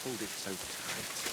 pulled it so tight.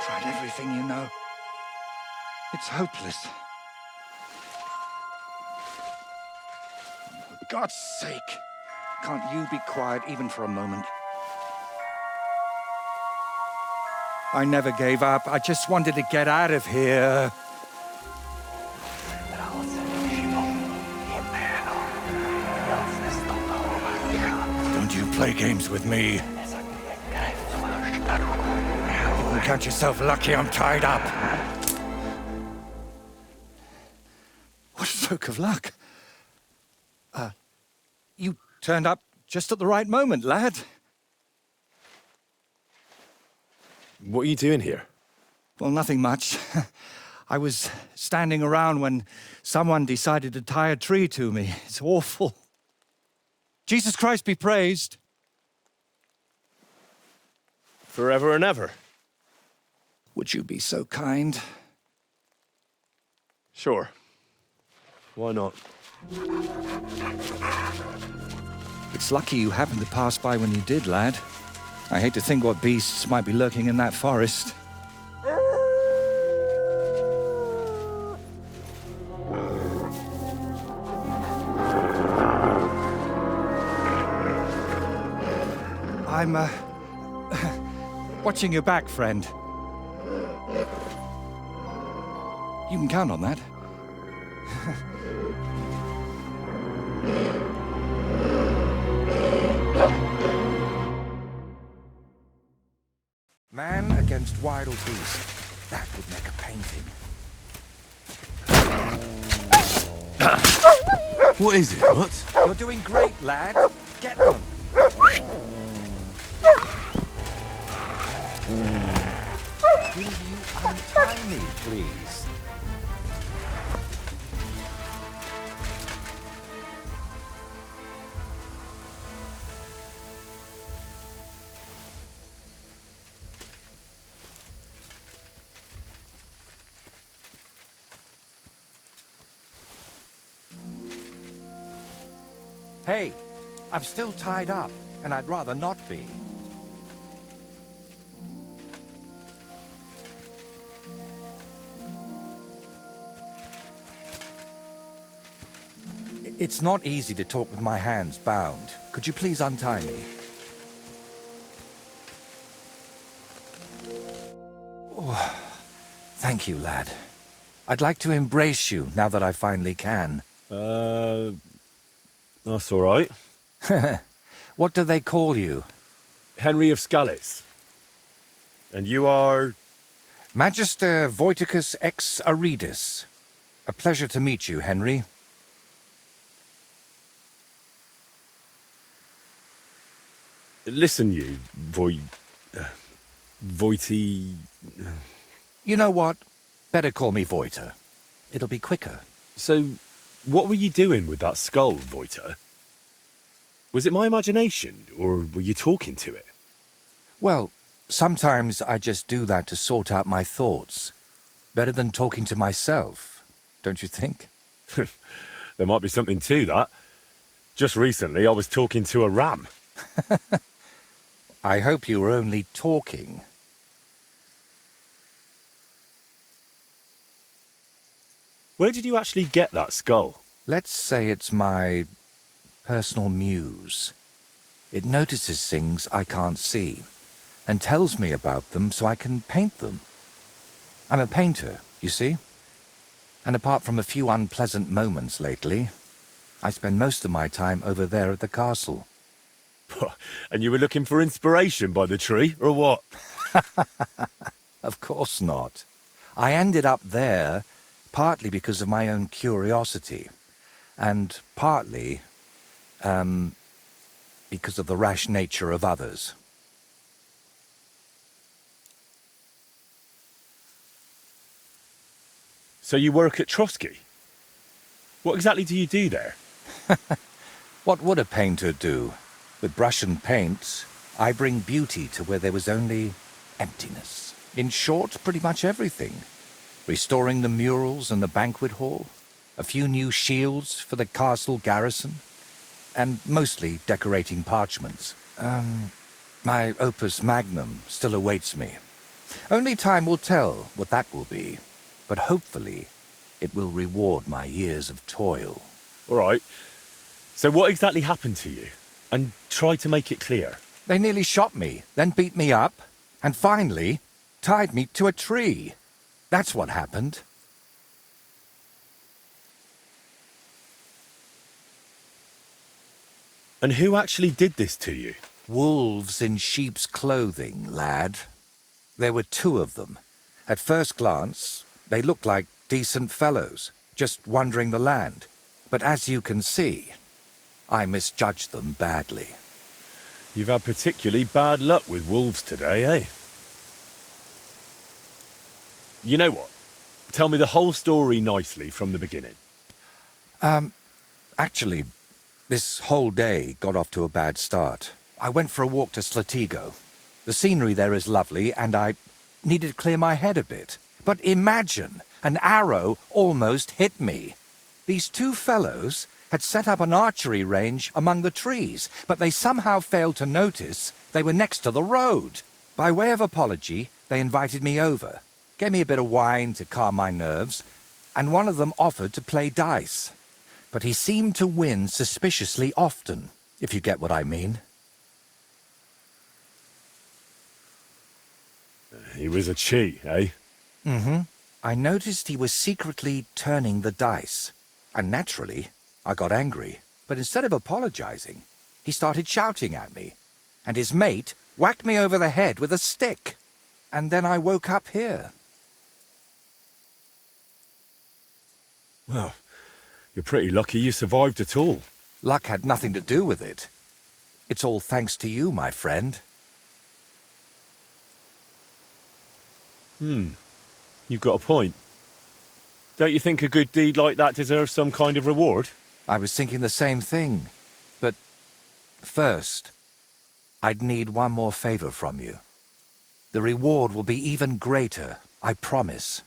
Tried everything, you know. It's hopeless. For God's sake, can't you be quiet even for a moment? I never gave up. I just wanted to get out of here. Don't you play games with me. Count yourself lucky I'm tied up. What a stroke of luck. You turned up just at the right moment, lad. What are you doing here? Well, nothing much. I was standing around when someone decided to tie a tree to me. It's awful. Jesus Christ be praised. Forever and ever. Would you be so kind? Sure. Why not? It's lucky you happened to pass by when you did, lad. I hate to think what beasts might be lurking in that forest. I'm, watching your back, friend. You can count on that. Man against wild beast. That would make a painting. What is it? What? You're doing great, lad. Get them. Will you untie me, please? Hey, I'm still tied up, and I'd rather not be. It's not easy to talk with my hands bound. Could you please untie me? Oh, thank you, lad. I'd like to embrace you now that I finally can. That's all right. What do they call you? Henry of Scales. And you are? Magister Voiticus ex Aridus. A pleasure to meet you, Henry. Listen, you, Voity... You know what? Better call me Voiter. It'll be quicker. So, what were you doing with that skull, Voiter? Was it my imagination, or were you talking to it? Well, sometimes I just do that to sort out my thoughts. Better than talking to myself, don't you think? There might be something to that. Just recently, I was talking to a ram. I hope you were only talking. Where did you actually get that skull? Let's say it's my personal muse. It notices things I can't see, and tells me about them so I can paint them. I'm a painter, you see? And apart from a few unpleasant moments lately, I spend most of my time over there at the castle. And you were looking for inspiration by the tree, or what? Of course not. I ended up there partly because of my own curiosity, and partly, because of the rash nature of others. So you work at Trotsky? What exactly do you do there? What would a painter do? With brush and paint, I bring beauty to where there was only emptiness. In short, pretty much everything. Restoring the murals and the banquet hall, a few new shields for the castle garrison, and mostly decorating parchments. My opus magnum still awaits me. Only time will tell what that will be, but hopefully it will reward my years of toil. All right. So what exactly happened to you? And try to make it clear. They nearly shot me, then beat me up, and finally tied me to a tree. That's what happened. And who actually did this to you? Wolves in sheep's clothing, lad. There were two of them. At first glance, they looked like decent fellows, just wandering the land. But as you can see, I misjudged them badly. You've had particularly bad luck with wolves today, eh? You know what? Tell me the whole story nicely from the beginning. Actually, this whole day got off to a bad start. I went for a walk to Slatigo. The scenery there is lovely, and I needed to clear my head a bit. But imagine, an arrow almost hit me. These two fellows had set up an archery range among the trees, but they somehow failed to notice they were next to the road. By way of apology, they invited me over, gave me a bit of wine to calm my nerves, and one of them offered to play dice. But he seemed to win suspiciously often, if you get what I mean. He was a cheat, eh? Mm-hmm. I noticed he was secretly turning the dice, and naturally, I got angry. But instead of apologizing, he started shouting at me, and his mate whacked me over the head with a stick. And then I woke up here. Well, you're pretty lucky you survived at all. Luck had nothing to do with it. It's all thanks to you, my friend. You've got a point. Don't you think a good deed like that deserves some kind of reward? I was thinking the same thing. But first, I'd need one more favor from you. The reward will be even greater, I promise.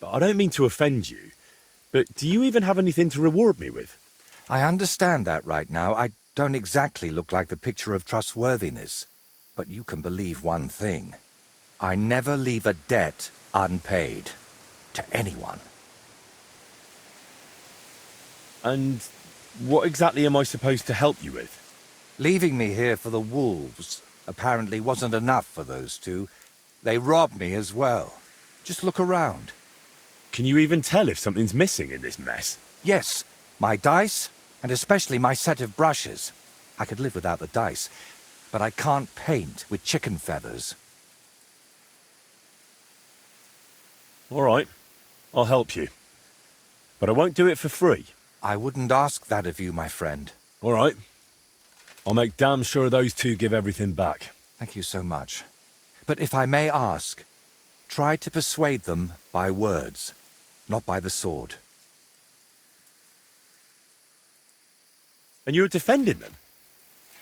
But I don't mean to offend you, but do you even have anything to reward me with? I understand that right now. I don't exactly look like the picture of trustworthiness. But you can believe one thing. I never leave a debt unpaid. To anyone. And what exactly am I supposed to help you with? Leaving me here for the wolves apparently wasn't enough for those two. They robbed me as well. Just look around. Can you even tell if something's missing in this mess? Yes, my dice, and especially my set of brushes. I could live without the dice, but I can't paint with chicken feathers. All right, I'll help you. But I won't do it for free. I wouldn't ask that of you, my friend. All right. I'll make damn sure those two give everything back. Thank you so much. But if I may ask, try to persuade them by words, not by the sword. And you're defending them?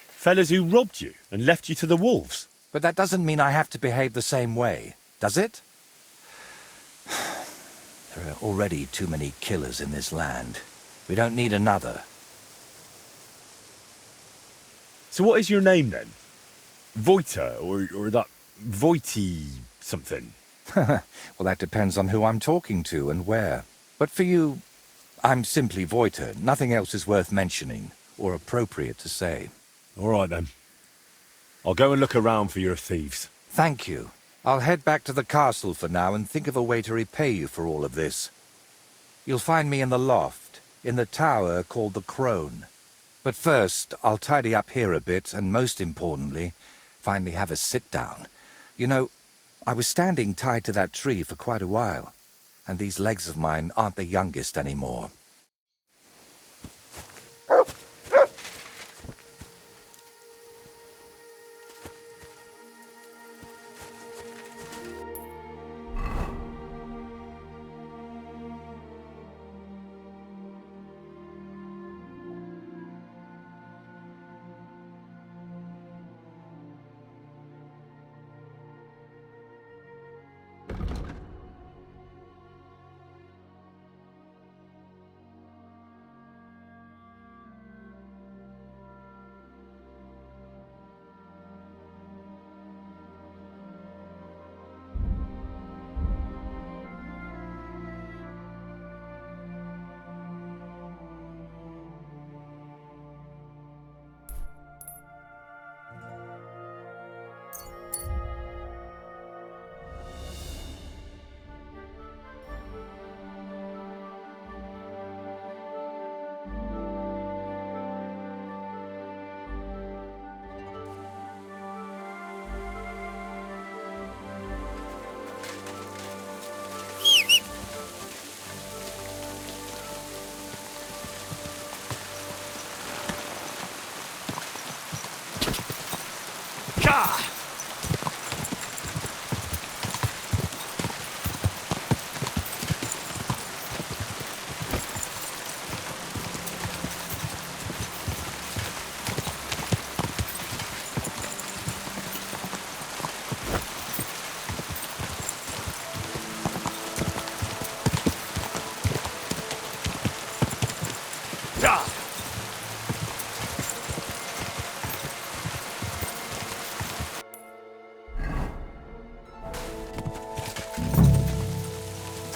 Fellas who robbed you and left you to the wolves? But that doesn't mean I have to behave the same way, does it? There are already too many killers in this land. We don't need another. So what is your name then? Voita, or that Voiti something? Well, that depends on who I'm talking to and where. But for you, I'm simply Voita. Nothing else is worth mentioning, or appropriate to say. All right then. I'll go and look around for your thieves. Thank you. I'll head back to the castle for now and think of a way to repay you for all of this. You'll find me in the loft, in the tower called the Crone. But first, I'll tidy up here a bit, and most importantly, finally have a sit-down. You know, I was standing tied to that tree for quite a while, and these legs of mine aren't the youngest anymore.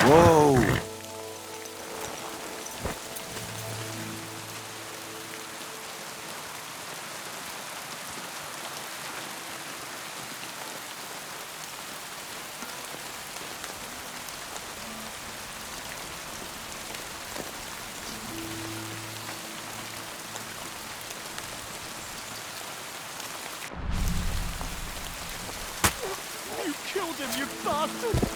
Whoa! You killed him, you bastard!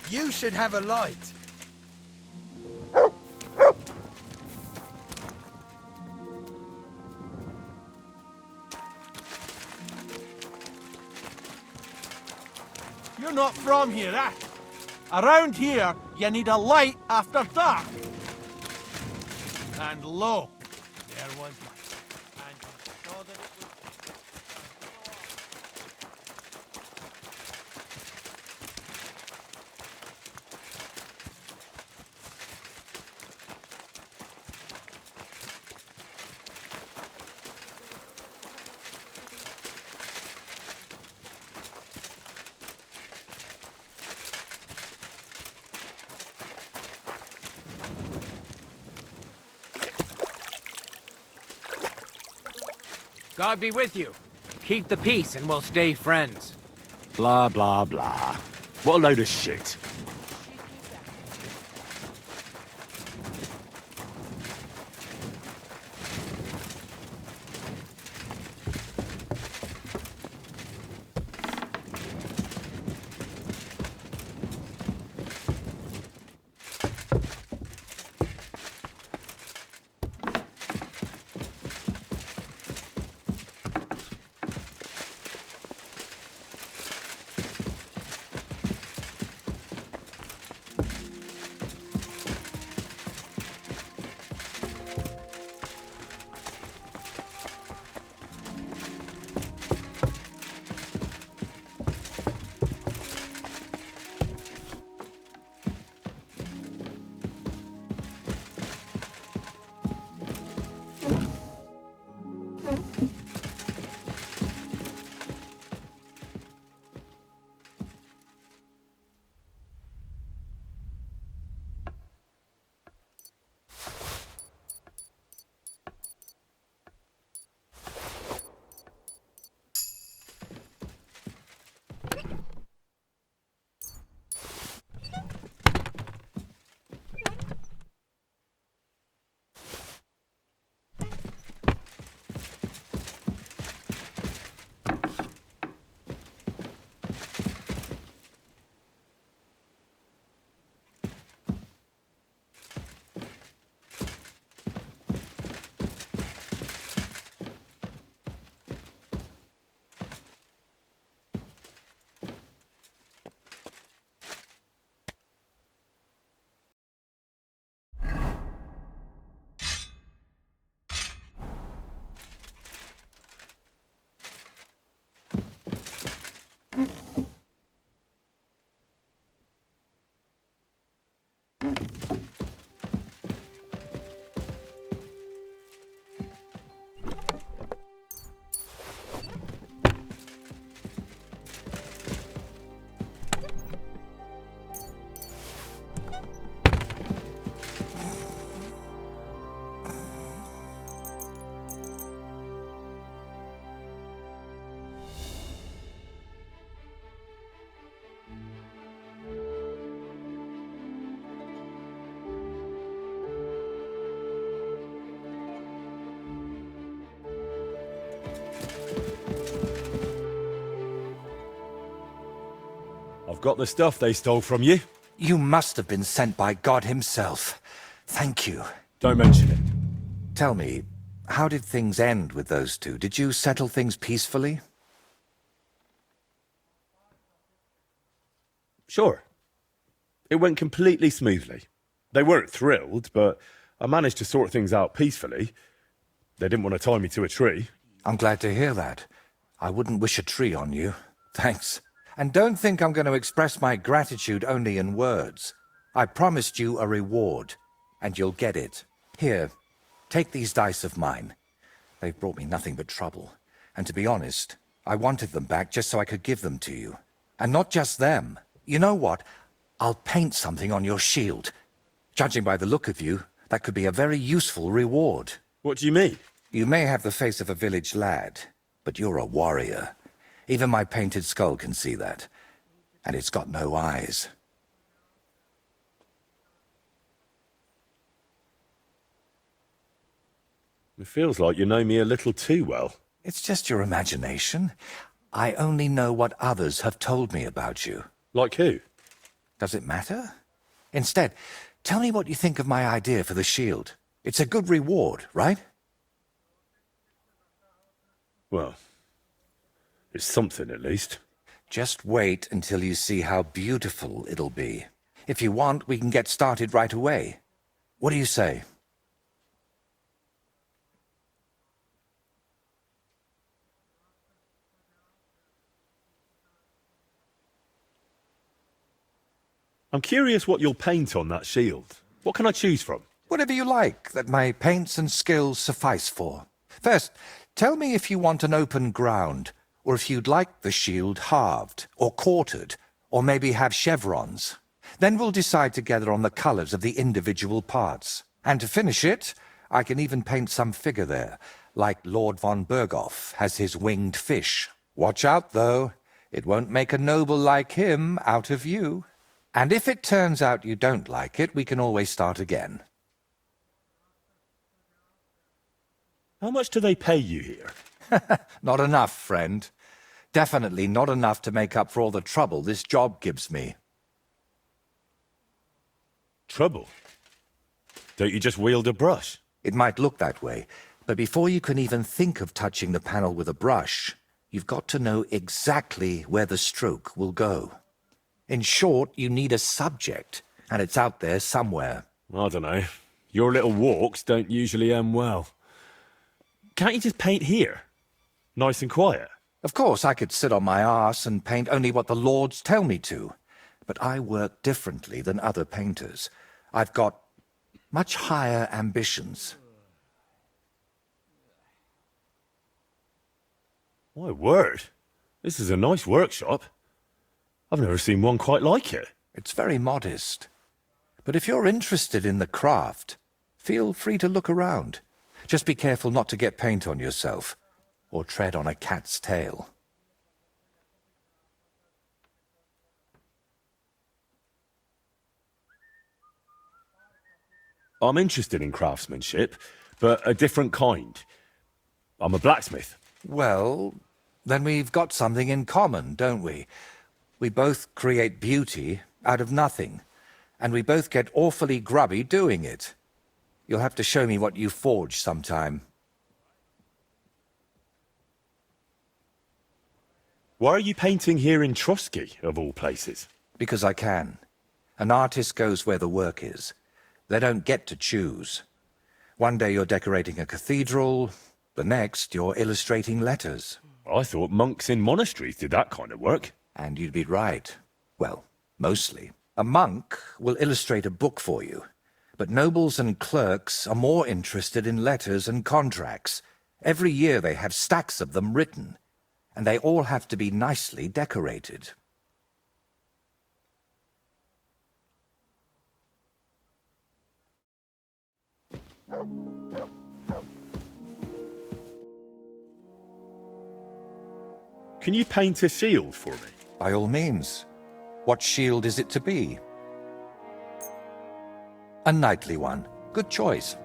You should have a light. You're not from here, eh? Around here, you need a light after dark. And lo, there was light. And you saw that it was... God be with you. Keep the peace and we'll stay friends. Blah, blah, blah. What a load of shit. I've got the stuff they stole from you. You must have been sent by God himself. Thank you. Don't mention it. Tell me, how did things end with those two? Did you settle things peacefully? Sure. It went completely smoothly. They weren't thrilled, but I managed to sort things out peacefully. They didn't want to tie me to a tree. I'm glad to hear that. I wouldn't wish a tree on you. Thanks. And don't think I'm going to express my gratitude only in words. I promised you a reward, and you'll get it. Here, take these dice of mine. They've brought me nothing but trouble. And to be honest, I wanted them back just so I could give them to you. And not just them. You know what? I'll paint something on your shield. Judging by the look of you, that could be a very useful reward. What do you mean? You may have the face of a village lad, but you're a warrior. Even my painted skull can see that. And it's got no eyes. It feels like you know me a little too well. It's just your imagination. I only know what others have told me about you. Like who? Does it matter? Instead, tell me what you think of my idea for the shield. It's a good reward, right? Well, it's something at least. Just wait until you see how beautiful it'll be. If you want, we can get started right away. What do you say? I'm curious what you'll paint on that shield. What can I choose from? Whatever you like that my paints and skills suffice for. First, tell me if you want an open ground, or if you'd like the shield halved, or quartered, or maybe have chevrons. Then we'll decide together on the colors of the individual parts. And to finish it, I can even paint some figure there, like Lord von Berghoff has his winged fish. Watch out, though. It won't make a noble like him out of you. And if it turns out you don't like it, we can always start again. How much do they pay you here? Not enough, friend. Definitely not enough to make up for all the trouble this job gives me. Trouble? Don't you just wield a brush? It might look that way, but before you can even think of touching the panel with a brush, you've got to know exactly where the stroke will go. In short, you need a subject, and it's out there somewhere. I don't know. Your little walks don't usually end well. Can't you just paint here? Nice and quiet. Of course, I could sit on my arse and paint only what the lords tell me to, but I work differently than other painters. I've got much higher ambitions. My word. This is a nice workshop. I've never seen one quite like it. It's very modest. But if you're interested in the craft, feel free to look around. Just be careful not to get paint on yourself, or tread on a cat's tail. I'm interested in craftsmanship, but a different kind. I'm a blacksmith. Well, then we've got something in common, don't we? We both create beauty out of nothing, and we both get awfully grubby doing it. You'll have to show me what you forge sometime. Why are you painting here in Trotsky, of all places? Because I can. An artist goes where the work is. They don't get to choose. One day you're decorating a cathedral, the next you're illustrating letters. I thought monks in monasteries did that kind of work. And you'd be right. Well, mostly. A monk will illustrate a book for you, but nobles and clerks are more interested in letters and contracts. Every year they have stacks of them written, and they all have to be nicely decorated. Can you paint a shield for me? By all means. What shield is it to be? A knightly one. Good choice.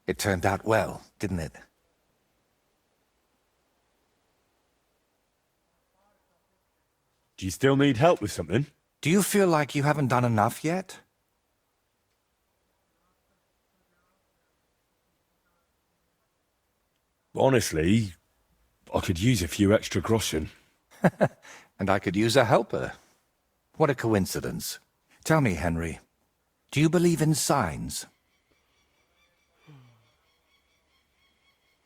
It turned out well, didn't it? Do you still need help with something? Do you feel like you haven't done enough yet? Honestly, I could use a few extra groschen. And I could use a helper. What a coincidence. Tell me, Henry, do you believe in signs?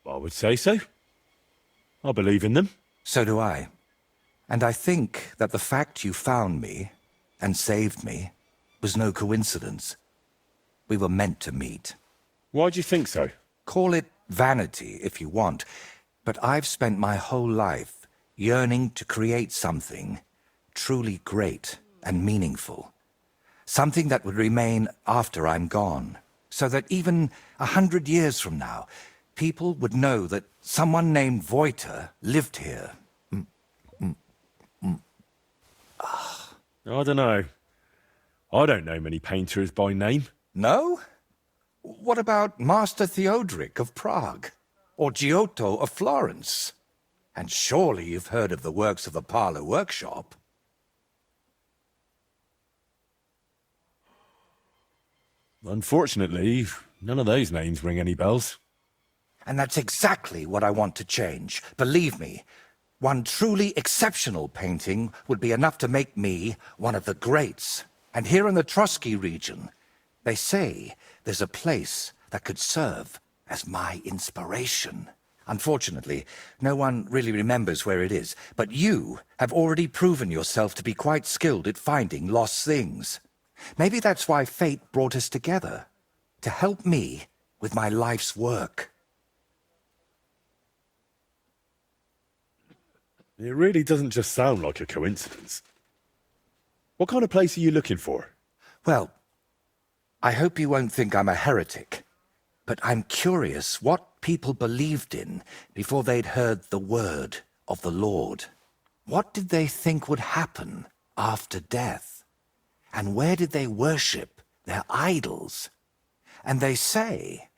I would say so. I believe in them. So do I. And I think that the fact you found me and saved me was no coincidence. We were meant to meet. Why do you think so? Call it vanity if you want, but I've spent my whole life yearning to create something truly great and meaningful. Something that would remain after I'm gone, so that even 100 years from now, people would know that someone named Voiter lived here. I don't know. I don't know many painters by name. No? What about Master Theodoric of Prague? Or Giotto of Florence? And surely you've heard of the works of the Parlour Workshop. Unfortunately, none of those names ring any bells. And that's exactly what I want to change. Believe me, one truly exceptional painting would be enough to make me one of the greats. And here in the Trotsky region, they say there's a place that could serve as my inspiration. Unfortunately, no one really remembers where it is, but you have already proven yourself to be quite skilled at finding lost things. Maybe that's why fate brought us together, to help me with my life's work. It really doesn't just sound like a coincidence. What kind of place are you looking for? Well, I hope you won't think I'm a heretic, but I'm curious what people believed in before they'd heard the word of the Lord. What did they think would happen after death? And where did they worship their idols? And they say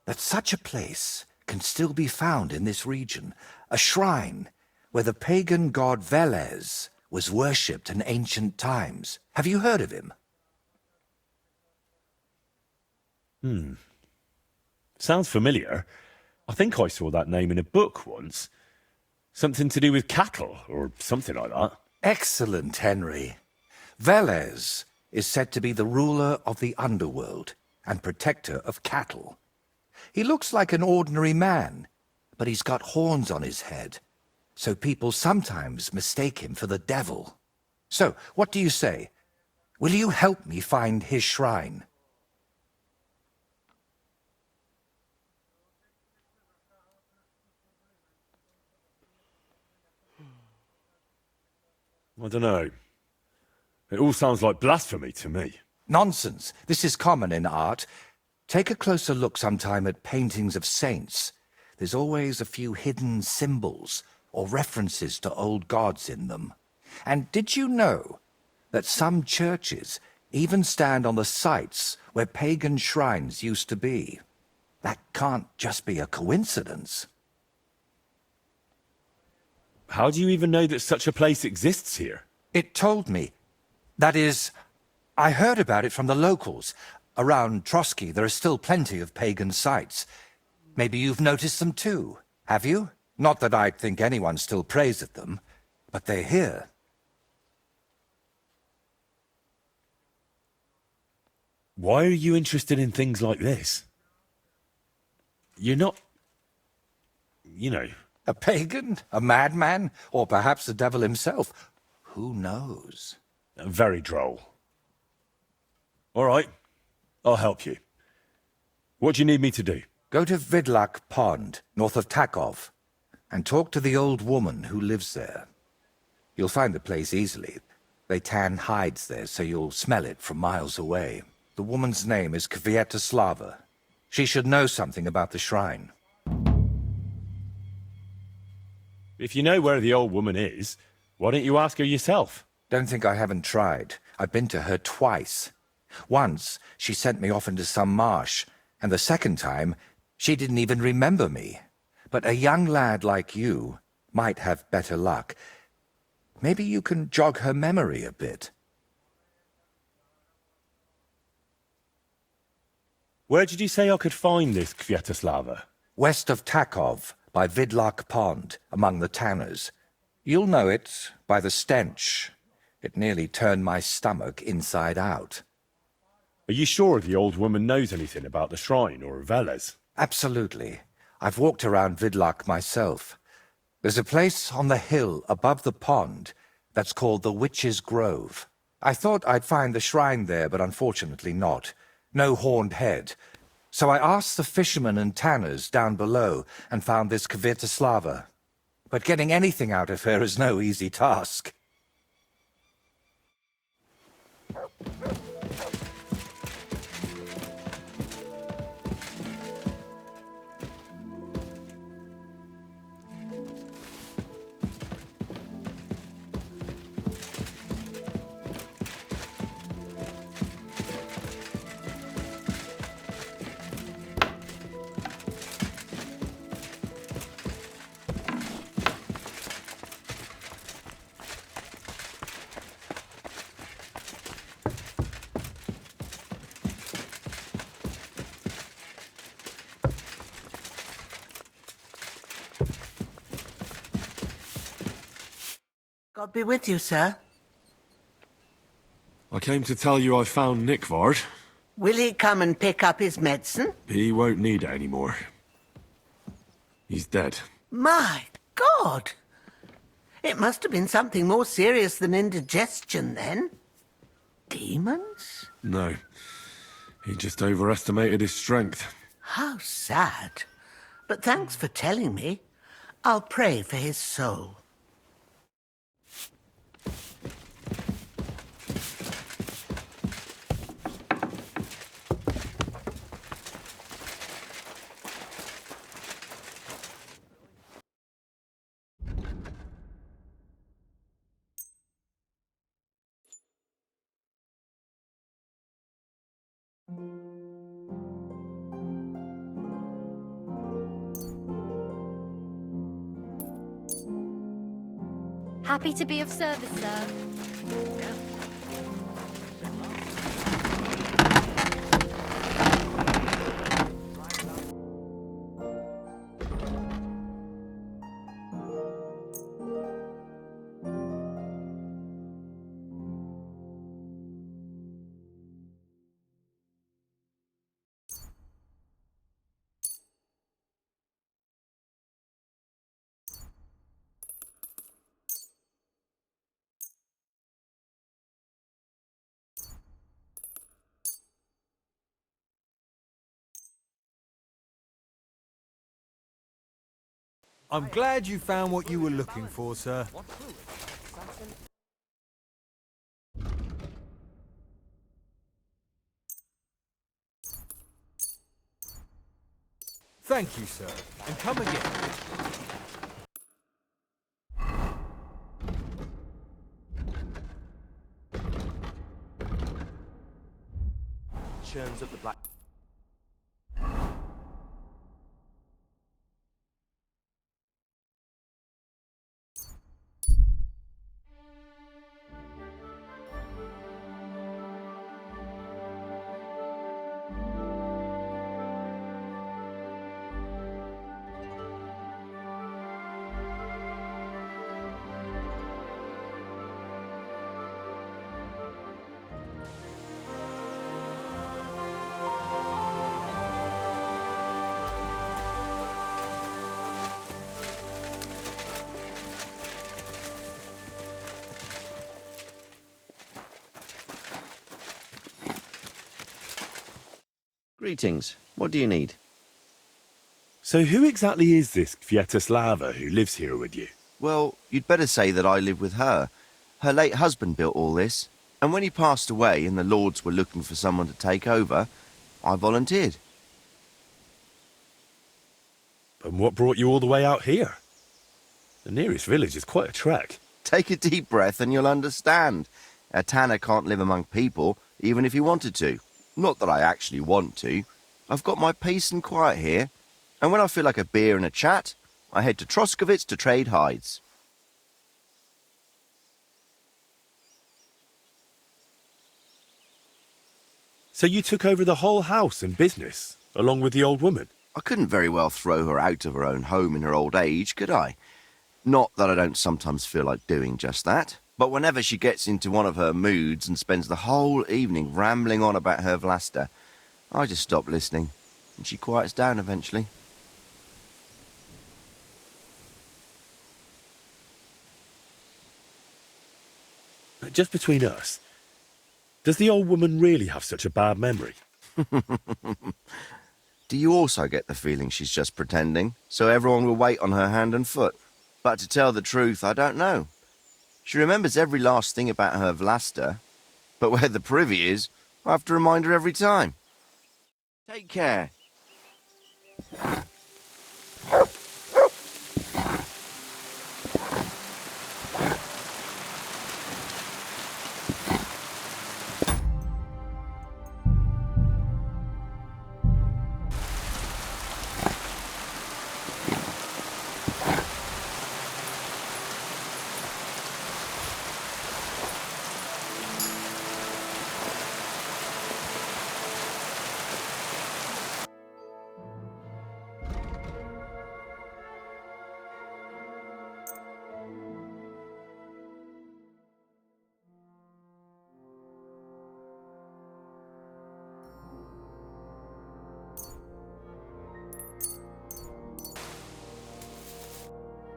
that such a place can still be found in this region, a shrine where the pagan god Velez was worshipped in ancient times. Have you heard of him? Sounds familiar. I think I saw that name in a book once. Something to do with cattle, or something like that. Excellent, Henry. Velez is said to be the ruler of the underworld and protector of cattle. He looks like an ordinary man, but he's got horns on his head, so people sometimes mistake him for the devil. So, what do you say? Will you help me find his shrine? I don't know. It all sounds like blasphemy to me. Nonsense. This is common in art. Take a closer look sometime at paintings of saints. There's always a few hidden symbols or references to old gods in them. And did you know that some churches even stand on the sites where pagan shrines used to be? That can't just be a coincidence. How do you even know that such a place exists here? It told me. That is, I heard about it from the locals. Around Trotsky, there are still plenty of pagan sites. Maybe you've noticed them too, have you? Not that I'd think anyone still prays at them, but they're here. Why are you interested in things like this? You're not... you know... A pagan? A madman? Or perhaps the devil himself? Who knows? very droll. All right, I'll help you. What do you need me to do? Go to Vidlak Pond, north of Takov, and talk to the old woman who lives there. You'll find the place easily. They tan hides there, so you'll smell it from miles away. The woman's name is Kvietoslava. She should know something about the shrine. If you know where the old woman is, why don't you ask her yourself? Don't think I haven't tried. I've been to her twice. Once, she sent me off into some marsh, and the second time, she didn't even remember me. But a young lad like you might have better luck. Maybe you can jog her memory a bit. Where did you say I could find this Kvietoslava? West of Takov, by Vidlak Pond, among the tanners. You'll know it by the stench. It nearly turned my stomach inside out. Are you sure the old woman knows anything about the shrine or Velez? Absolutely. I've walked around Vidlak myself. There's a place on the hill above the pond that's called the Witch's Grove. I thought I'd find the shrine there, but unfortunately not. No horned head. So I asked the fishermen and tanners down below and found this Kvitislava. But getting anything out of her is no easy task. God be with you, sir. I came to tell you I found Nickvard. Will he come and pick up his medicine? He won't need it anymore. He's dead. My God! It must have been something more serious than indigestion, then. Demons? No. He just overestimated his strength. How sad. But thanks for telling me. I'll pray for his soul. Happy to be of service, sir. I'm glad you found what you were looking for, sir. Thank you, sir. And come again. Churns up the black. Greetings. What do you need? So who exactly is this Kvietislava who lives here with you? Well, you'd better say that I live with her. Her late husband built all this, and when he passed away and the lords were looking for someone to take over, I volunteered. And what brought you all the way out here? The nearest village is quite a trek. Take a deep breath and you'll understand. A tanner can't live among people, even if he wanted to. Not that I actually want to. I've got my peace and quiet here, and when I feel like a beer and a chat, I head to Troskovitz to trade hides. So you took over the whole house and business, along with the old woman? I couldn't very well throw her out of her own home in her old age, could I? Not that I don't sometimes feel like doing just that, but whenever she gets into one of her moods and spends the whole evening rambling on about her Vlasta, I just stop listening, and she quiets down eventually. Just between us, Does the old woman really have such a bad memory? Do you also get the feeling she's just pretending, so everyone will wait on her hand and foot? But to tell the truth, I don't know. She remembers every last thing about her Vlasta, but where the privy is, I have to remind her every time. Take care.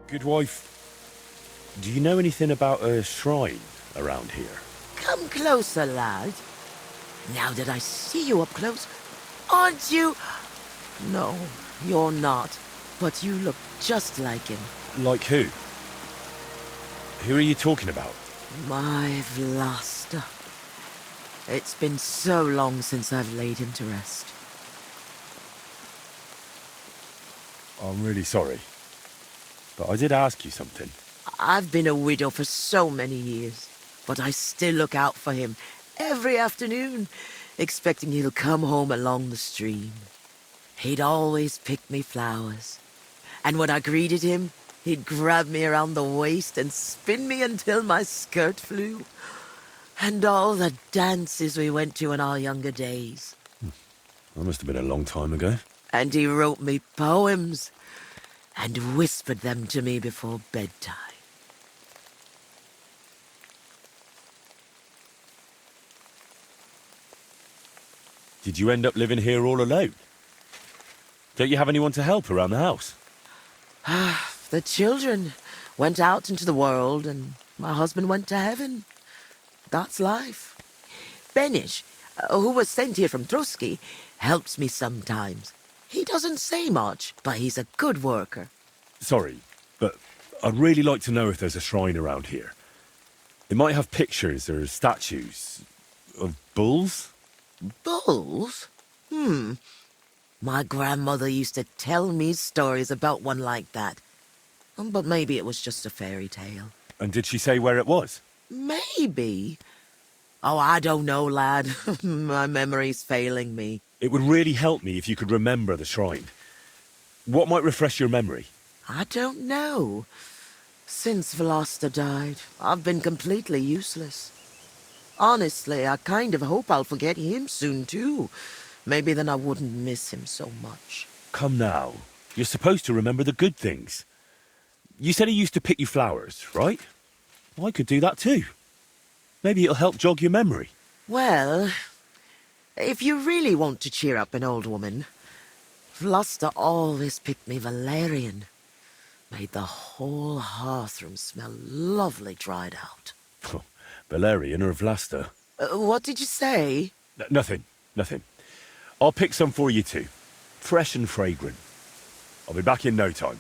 Good wife, do you know anything about a shrine around here? Come closer, lad. Now that I see you up close, aren't you? No, you're not. But you look just like him. Like who? Who are you talking about? My Vlasta. It's been so long since I've laid him to rest. I'm really sorry. But I did ask you something. I've been a widow for so many years, but I still look out for him every afternoon, expecting he'll come home along the stream. He'd always pick me flowers, and when I greeted him, he'd grab me around the waist and spin me until my skirt flew. And all the dances we went to in our younger days. That must have been a long time ago. And he wrote me poems and whispered them to me before bedtime. Did you end up living here all alone? Don't you have anyone to help around the house? The children went out into the world and my husband went to heaven. That's life. Benish, who was sent here from Trusky, helps me sometimes. He doesn't say much, but he's a good worker. Sorry, but I'd really like to know if there's a shrine around here. It might have pictures or statues of bulls. Bulls? My grandmother used to tell me stories about one like that. But maybe it was just a fairy tale. And did she say where it was? Maybe. Oh, I don't know, lad. My memory's failing me. It would really help me if you could remember the shrine. What might refresh your memory? I don't know. Since Veloster died, I've been completely useless. Honestly, I kind of hope I'll forget him soon, too. Maybe then I wouldn't miss him so much. Come now. You're supposed to remember the good things. You said he used to pick you flowers, right? Well, I could do that too. Maybe it'll help jog your memory. Well, if you really want to cheer up an old woman, Veloster always picked me valerian. Made the whole hearthroom smell lovely dried out. Valerian or Vlasta? What did you say? Nothing. I'll pick some for you too. Fresh and fragrant. I'll be back in no time.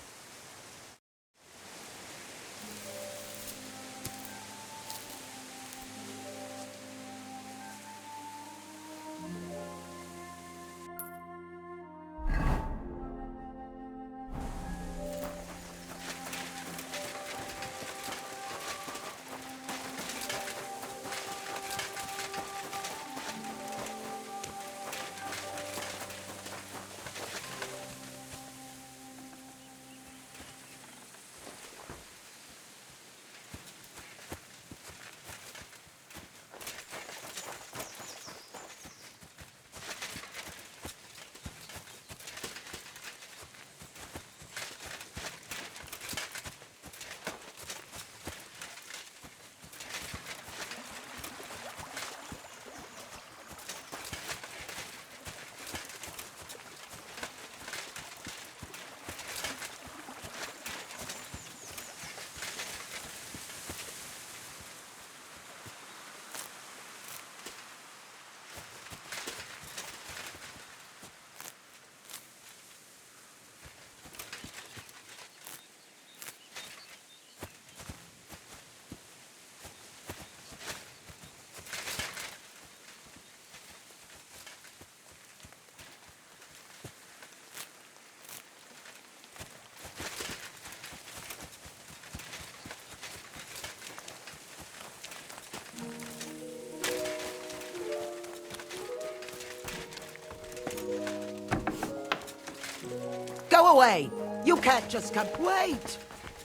Go away! You can't just come. Wait!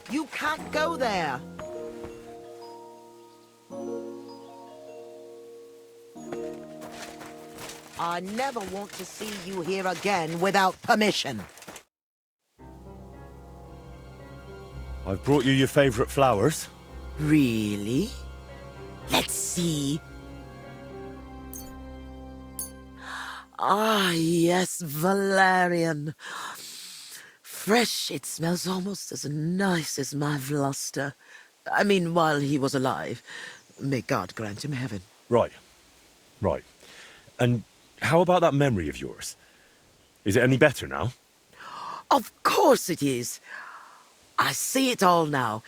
You can't go there. I never want to see you here again without permission. I've brought you your favourite flowers. Really? Let's see. Ah, yes, valerian. Fresh, it smells almost as nice as my Vlasta. I mean, while he was alive. May God grant him heaven. Right. Right. And how about that memory of yours? Is it any better now? Of course it is. I see it all now.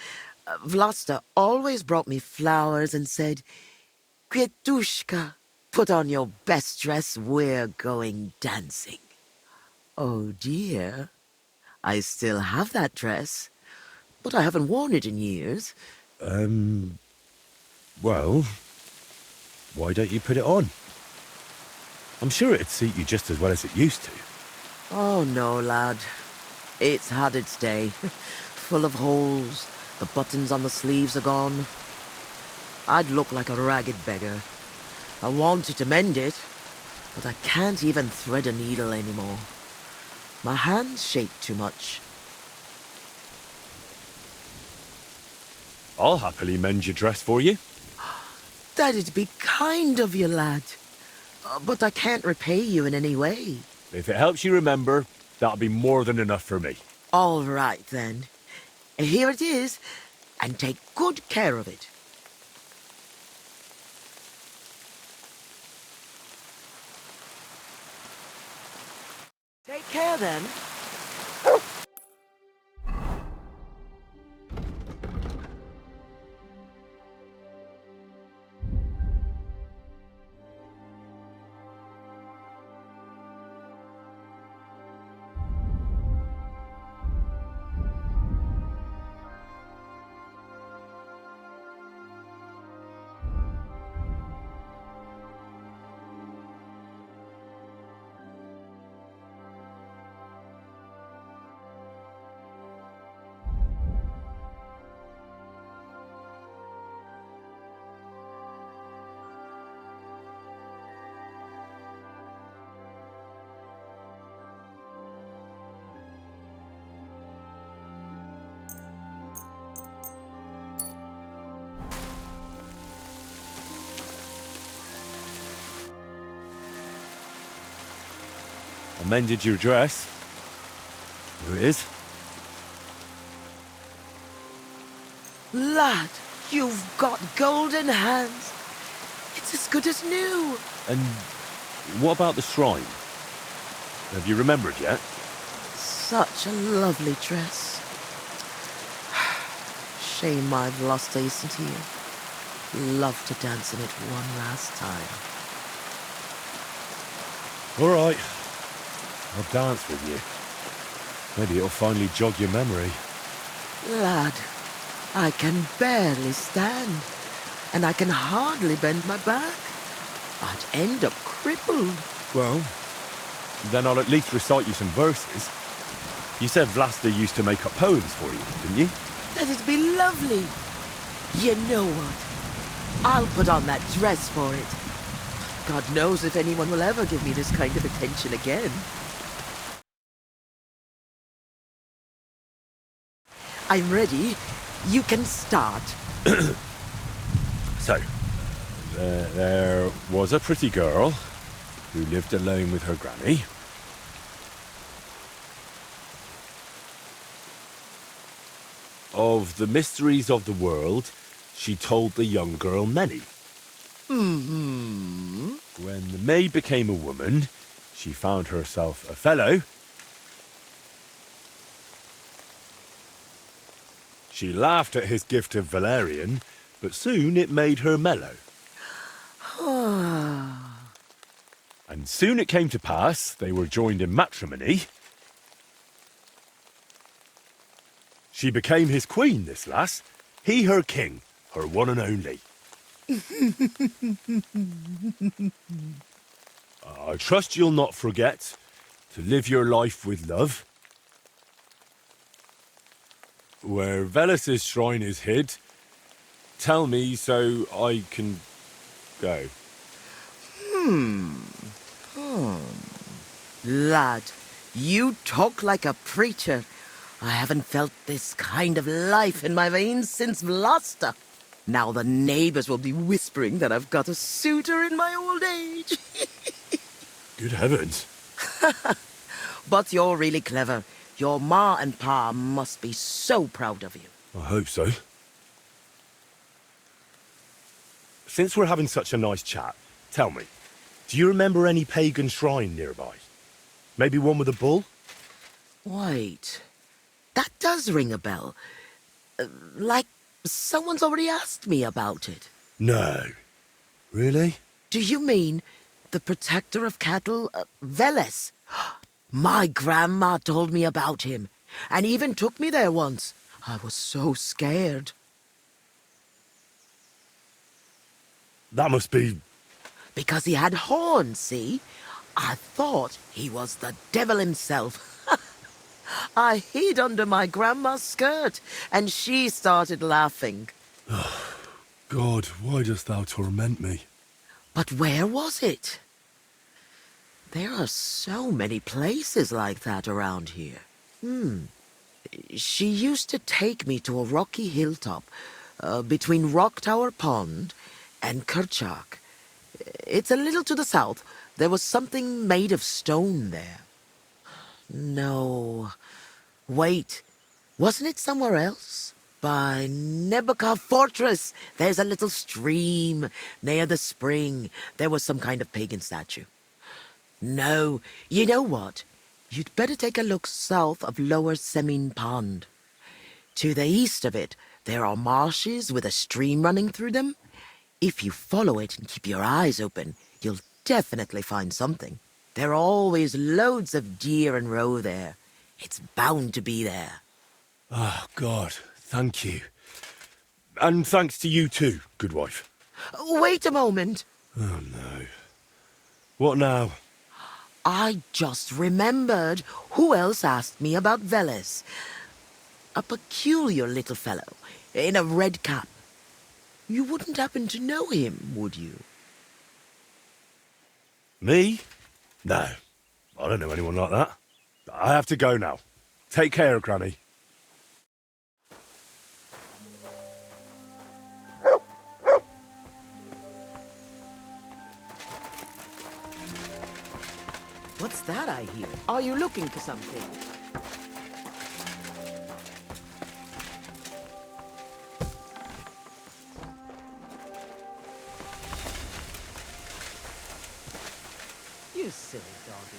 Vlasta always brought me flowers and said, Květuška, put on your best dress, we're going dancing. Oh dear, I still have that dress, but I haven't worn it in years. Well, why don't you put it on? I'm sure it'd suit you just as well as it used to. Oh no, lad. It's had its day. Full of holes. The buttons on the sleeves are gone. I'd look like a ragged beggar. I wanted to mend it, but I can't even thread a needle anymore. My hands shake too much. I'll happily mend your dress for you. That'd be kind of you, lad. But I can't repay you in any way. If it helps you remember, that'll be more than enough for me. All right, then. Here it is, and take good care of it. Take care, then. I mended your dress. Here it is. Lad, you've got golden hands. It's as good as new. And what about the shrine? Have you remembered yet? Such a lovely dress. Shame I've lost isn't here. Love to dance in it one last time. All right. I'll dance with you. Maybe it'll finally jog your memory. Lad, I can barely stand, and I can hardly bend my back. I'd end up crippled. Well, then I'll at least recite you some verses. You said Vlasta used to make up poems for you, didn't you? That'd be lovely. You know what? I'll put on that dress for it. God knows if anyone will ever give me this kind of attention again. I'm ready. You can start. So, there was a pretty girl who lived alone with her granny. Of the mysteries of the world, she told the young girl many. Mm-hmm. When the maid became a woman, she found herself a fellow. She laughed at his gift of valerian, but soon it made her mellow. And soon it came to pass they were joined in matrimony. She became his queen, this lass. He her king, her one and only. I trust you'll not forget to live your life with love Where Velus's shrine is hid. Tell me so I can go. Lad, you talk like a preacher. I haven't felt this kind of life in my veins since Vlasta. Now the neighbors will be whispering that I've got a suitor in my old age. Good heavens. But you're really clever. Your ma and pa must be so proud of you. I hope so. Since we're having such a nice chat, tell me, do you remember any pagan shrine nearby? Maybe one with a bull? Wait, that does ring a bell. Like someone's already asked me about it. No. Really? Do you mean the protector of cattle, Veles? My grandma told me about him, and even took me there once. I was so scared. That must be... Because he had horns, see? I thought he was the devil himself. I hid under my grandma's skirt, and she started laughing. God, why dost thou torment me? But where was it? There are so many places like that around here. She used to take me to a rocky hilltop between Rock Tower Pond and Kerchak. It's a little to the south. There was something made of stone there. No. Wait. Wasn't it somewhere else? By Nebuchadnezzar Fortress. There's a little stream. Near the spring, there was some kind of pagan statue. No. You know what? You'd better take a look south of Lower Semin Pond. To the east of it, there are marshes with a stream running through them. If you follow it and keep your eyes open, you'll definitely find something. There are always loads of deer and roe there. It's bound to be there. Oh, God, thank you. And thanks to you too, good wife. Wait a moment. Oh, no. What now? I just remembered who else asked me about Veles. A peculiar little fellow in a red cap. You wouldn't happen to know him, would you? Me? No. I don't know anyone like that. I have to go now. Take care, Granny. What's that I hear? Are you looking for something? You silly doggy.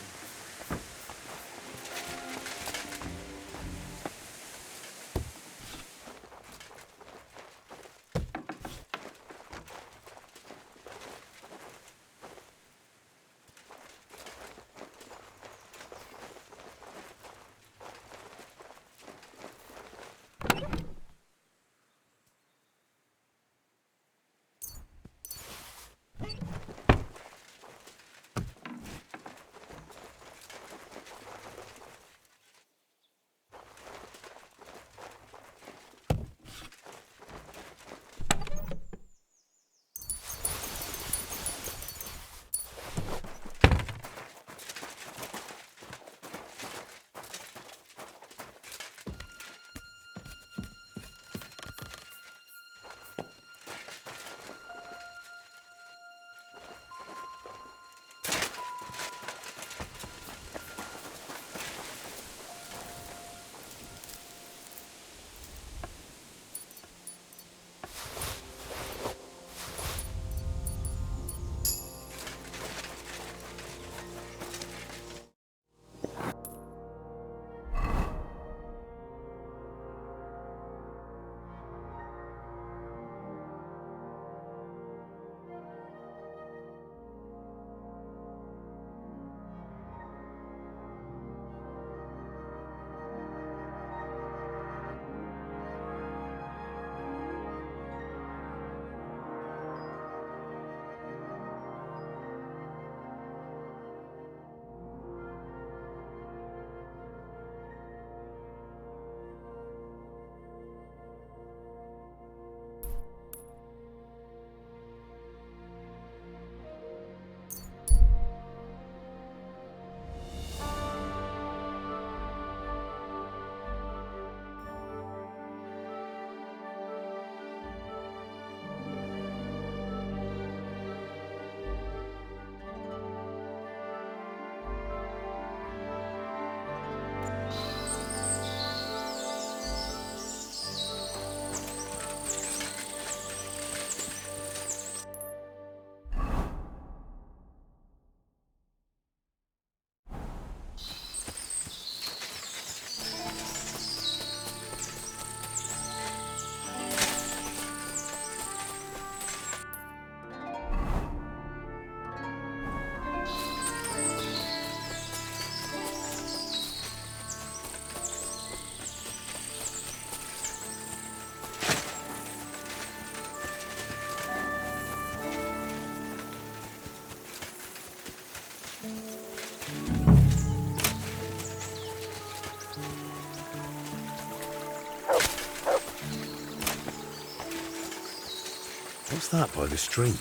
that by the stream?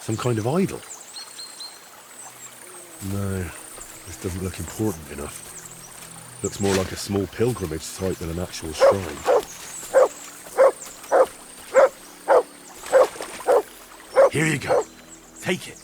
Some kind of idol? No, this doesn't look important enough. Looks more like a small pilgrimage site than an actual shrine. Here you go. Take it.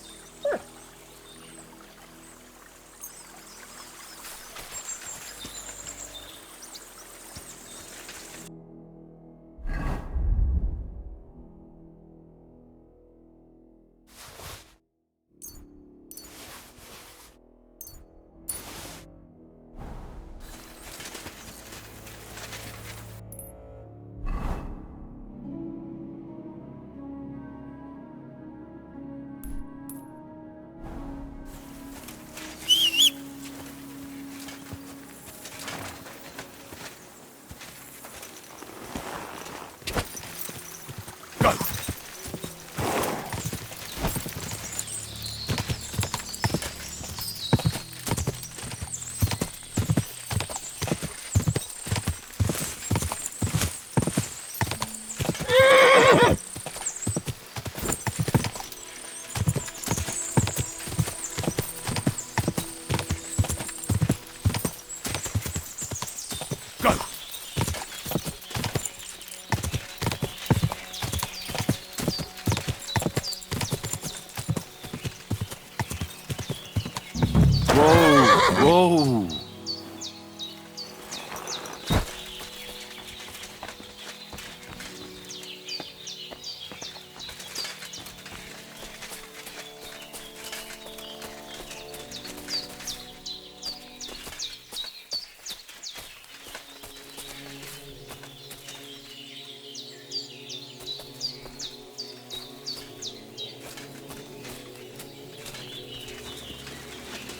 Go! Go! Whoa!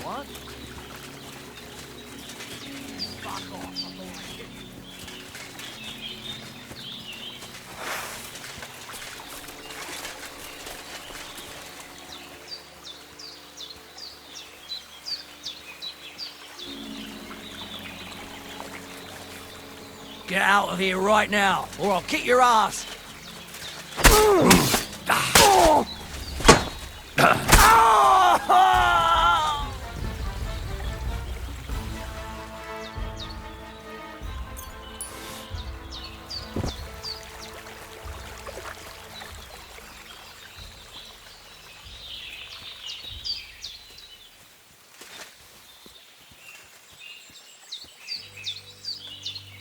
What? Get out of here right now, or I'll kick your ass!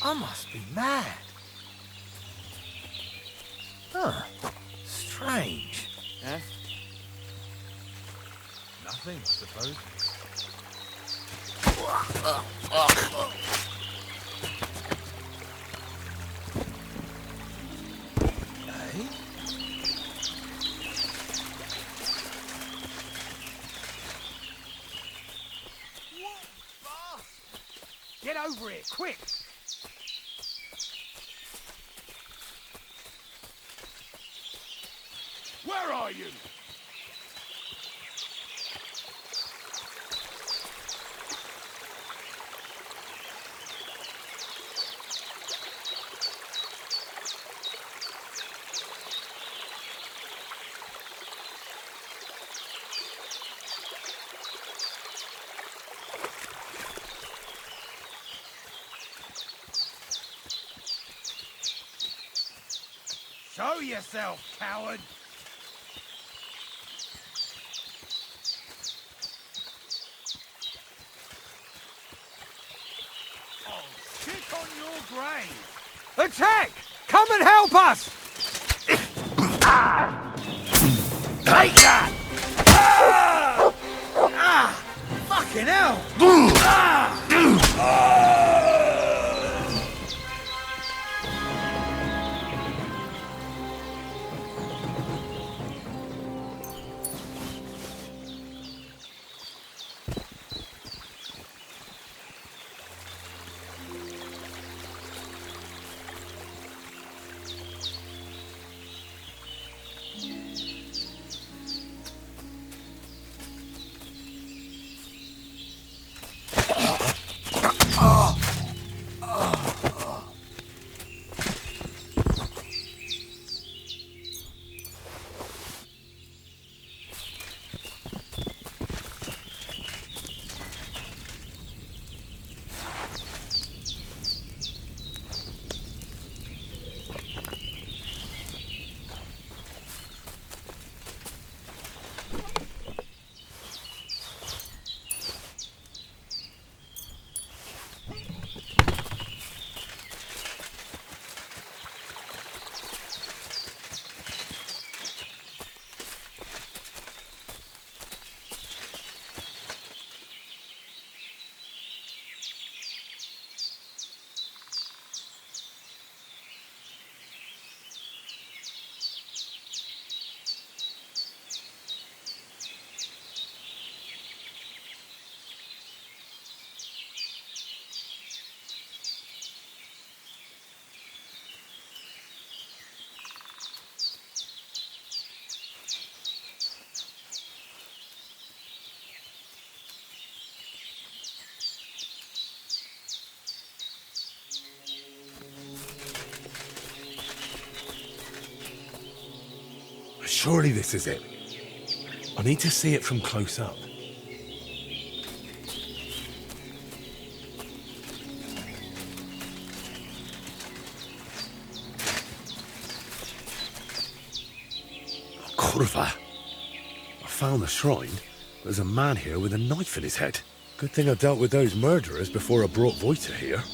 I must be mad. Huh. Strange. Eh? Nothing, I suppose. Eh? Get over here, quick! Where are you? Show yourself, coward! I'll sit on your grave! Attack! Come and help us! Take that! Fucking hell! Surely this is it. I need to see it from close up. Curva. I found the shrine. There's a man here with a knife in his head. Good thing I dealt with those murderers before I brought Voita here.